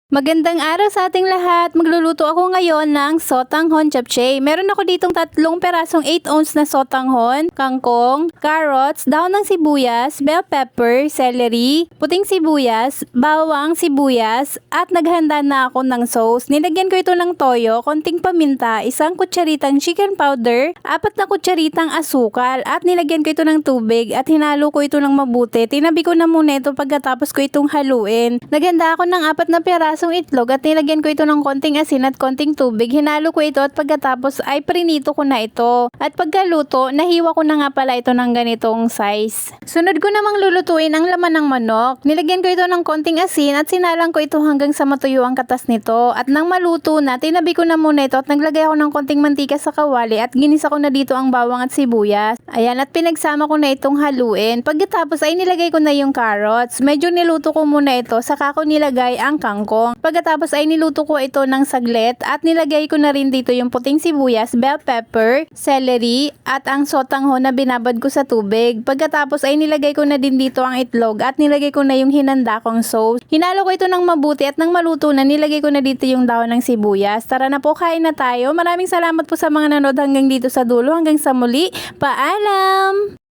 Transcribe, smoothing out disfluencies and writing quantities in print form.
Magandang araw sa ating lahat. Magluluto ako ngayon ng sotanghon japchae. Meron ako ditong 3 perasong 8 ounce na sotanghon, kangkong, carrots, dahon ng sibuyas, bell pepper, celery, puting sibuyas, bawang sibuyas, at naghanda na ako ng sauce. Nilagyan ko ito ng toyo, konting paminta, 1 kutsaritang chicken powder, 4 na kutsaritang asukal, at nilagyan ko ito ng tubig at hinalo ko ito ng mabuti. Tinabi ko na muna ito pagkatapos ko itong haluin. Naghanda ako ng 4 na perasong itlog at nilagyan ko ito ng konting asin at konting tubig. Hinalo ko ito at pagkatapos ay prinito ko na ito. At pagkaluto, nahiwa ko na nga pala ito ng ganitong size. Sunod ko namang lulutuin ang laman ng manok. Nilagyan ko ito ng konting asin at sinalang ko ito hanggang sa matuyo ang katas nito. At nang maluto na, tinabi ko na muna ito at naglagay ako ng konting mantika sa kawali at ginisa ko na dito ang bawang at sibuyas. Ayan, at pinagsama ko na itong haluin. Pagkatapos ay nilagay ko na yung carrots. Medyo niluto ko muna ito, saka ko nilagay ang kangkong. Pagkatapos ay niluto ko ito ng saglit at nilagay ko na rin dito yung puting sibuyas, bell pepper, celery at ang sotanghon na binabad ko sa tubig. Pagkatapos ay nilagay ko na din dito ang itlog at nilagay ko na yung hinanda kong sauce. Hinalo ko ito ng mabuti at nang maluto na, nilagay ko na dito yung dahon ng sibuyas. Tara na po, kain na tayo. Maraming salamat po sa mga nanood hanggang dito sa dulo. Hanggang sa muli. Paalam!